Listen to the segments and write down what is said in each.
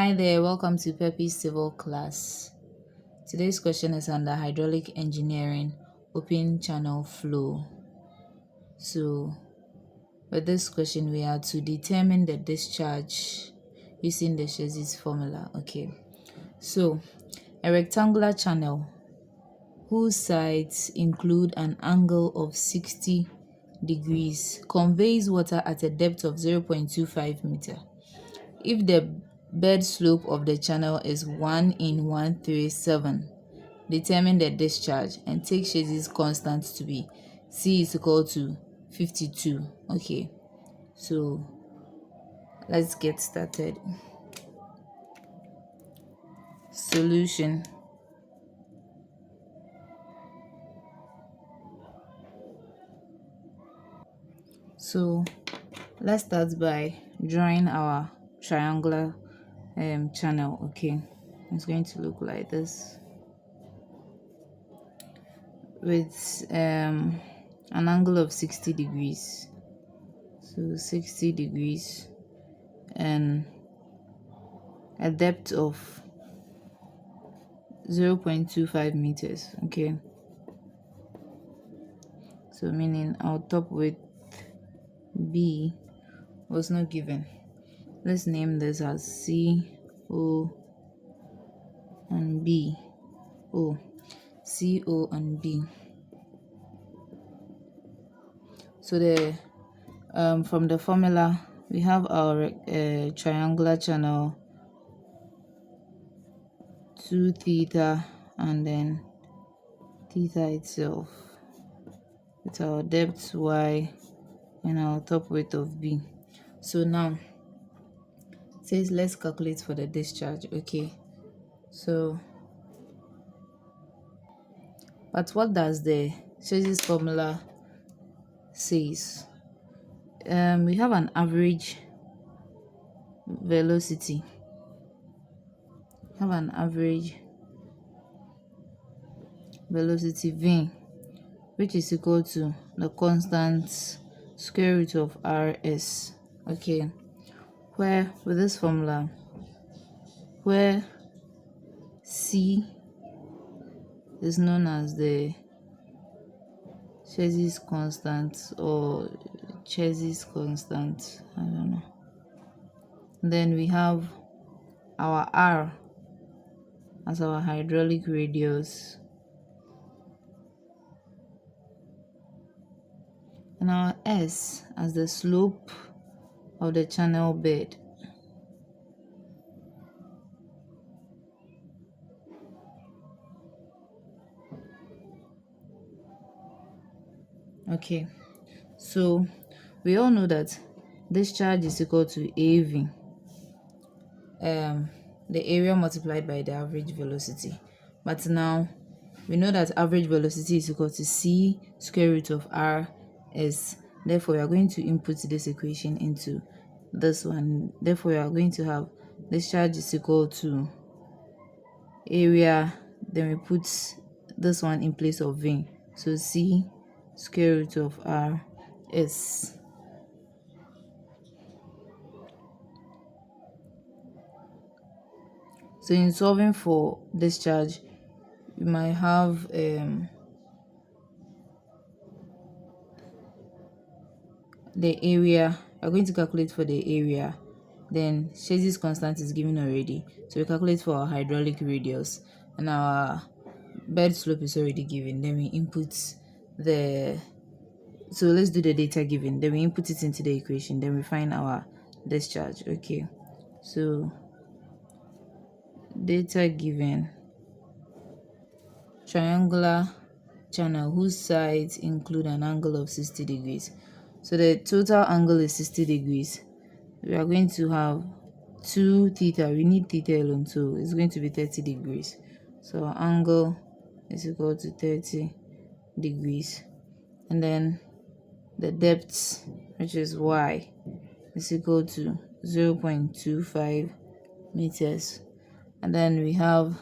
Hi there, welcome to Peppy's Civil class. Today's question is under hydraulic engineering, open channel flow. So, with this question, we are to determine the discharge using the Chezy's formula. Okay, so a rectangular channel whose sides include an angle of 60 degrees conveys water at a depth of 0.25 meter. If the bed slope of the channel is 1 in 137, determine the discharge and take Chezy's constant to be C is equal to 52. Okay, so let's get started. Solution. So let's start by drawing our triangular channel. Okay, it's going to look like this with an angle of 60 degrees. So 60 degrees and a depth of 0.25 meters. Okay, so meaning our top width B was not given. Let's name this as C, O, and B. O, C, O, and B. So the from the formula we have our triangular channel 2 theta and then theta itself with our depth Y and our top width of B. So now it says let's calculate for the discharge. Okay, so but what does the Chezy's formula says? We have an average velocity. V, which is equal to the constant square root of Rs. Okay, where with this formula, where C is known as the Chezy's constant or Chezy's constant, I don't know. Then we have our R as our hydraulic radius and our S as the slope of the channel bed. Okay, so we all know that discharge is equal to AV, the area multiplied by the average velocity. But now we know that average velocity is equal to C square root of Rs. Therefore, we are going to input this equation into this one. Therefore, we are going to have discharge is equal to area, then we put this one in place of V. So C square root of Rs. So in solving for discharge, you might have the area. We're going to calculate for the area. Then Chezy's constant is given already, so we calculate for our hydraulic radius, and our bed slope is already given. Then we input the, so let's do the data given, then we input it into the equation, then we find our discharge. Okay, so data given: triangular channel whose sides include an angle of 60 degrees. So the total angle is 60 degrees. We are going to have 2 theta. We need theta alone, so it's going to be 30 degrees. So our angle is equal to 30 degrees. And then the depth, which is Y, is equal to 0.25 meters. And then we have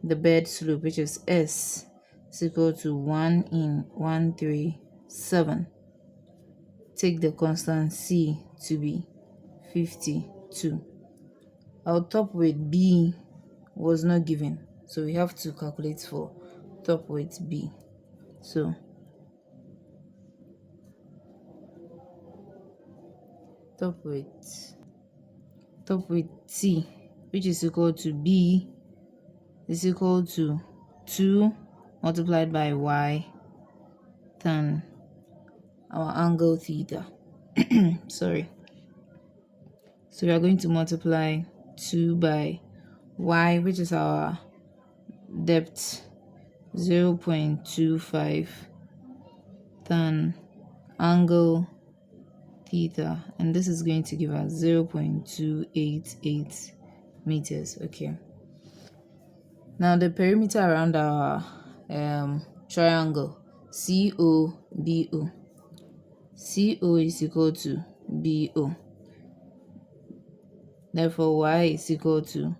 the bed slope, which is S, is equal to 1 in 137. Take the constant C to be 52. our top weight B was not given, so we have to calculate for top weight B. So top weight T, which is equal to B, is equal to 2 multiplied by y tan our angle theta. Sorry. So we are going to multiply 2 by y, which is our depth, 0.25 tan angle theta, and this is going to give us 0.288 meters. Okay. Now the perimeter around our triangle COBO. CO is equal to BO. Therefore, y is equal to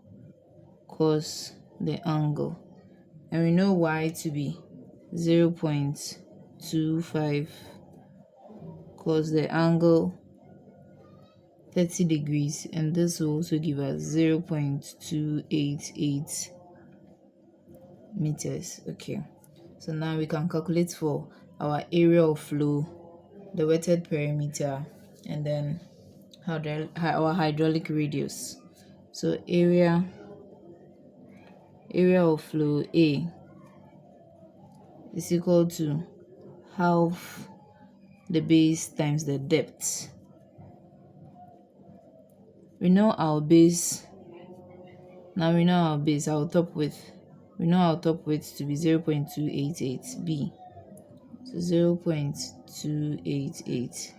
cos the angle. And we know y to be 0.25 cos the angle 30 degrees. And this will also give us 0.288 meters. Okay. So now we can calculate for our area of flow, the wetted perimeter, and then our hydraulic radius. So area of flow A is equal to half the base times the depth. We know our base. Now we know our base, our top width. We know our top width to be 0.288 B. So 0.288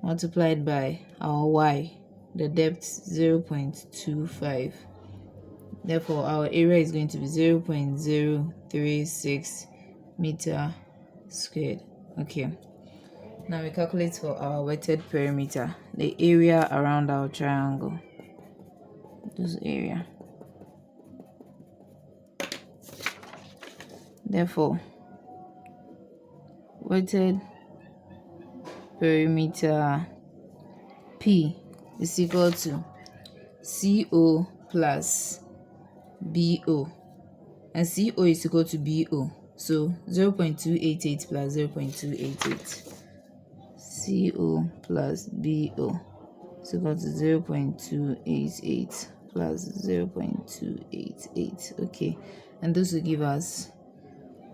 multiplied by our y, the depth 0.25. Therefore, our area is going to be 0.036 meter squared. Okay. Now we calculate for our wetted perimeter, the area around our triangle. This area. Therefore, wetted perimeter P is equal to CO plus BO, and CO is equal to BO, so 0.288 plus 0.288. CO plus BO is equal to 0.288 plus 0.288. Okay, and this will give us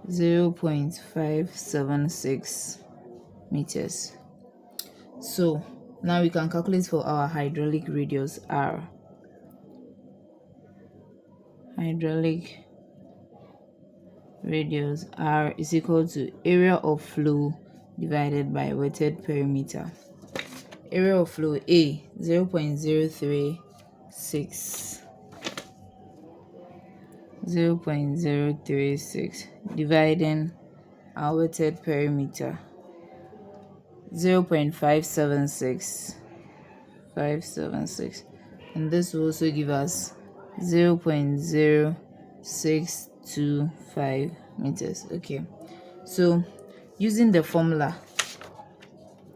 0.576 meters. So now we can calculate for our hydraulic radius R. Hydraulic radius R is equal to area of flow divided by wetted perimeter. Area of flow A 0.036 dividing our wetted perimeter 0.576, and this will also give us 0.0625 meters. Okay, so using the formula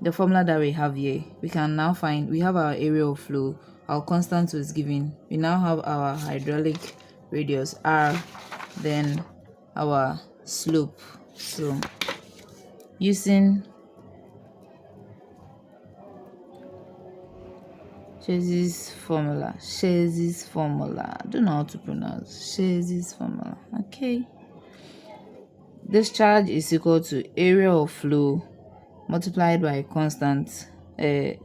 that we have here, we can now find, we have our area of flow, our constant was given, we now have our hydraulic radius R, then our slope. So using Chezy's formula, I don't know how to pronounce Chezy's formula. Okay, discharge is equal to area of flow multiplied by constant, the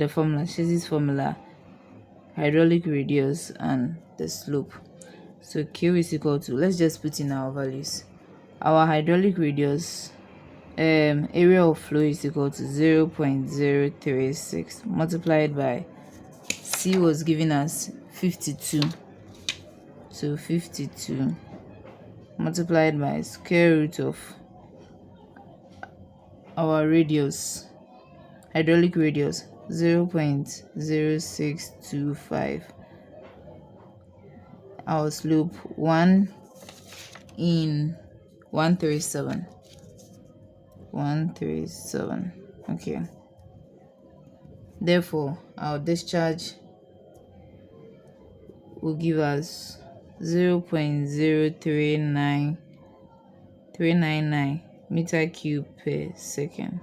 formula, Chezy's formula, hydraulic radius and the slope. So Q is equal to, let's just put in our values. Our hydraulic radius, area of flow is equal to 0.036 multiplied by C was giving us 52. So 52 multiplied by square root of our radius, hydraulic radius 0.0625, our slope 1 in 137. Okay, therefore our discharge will give us 0.039399 meter cube per second.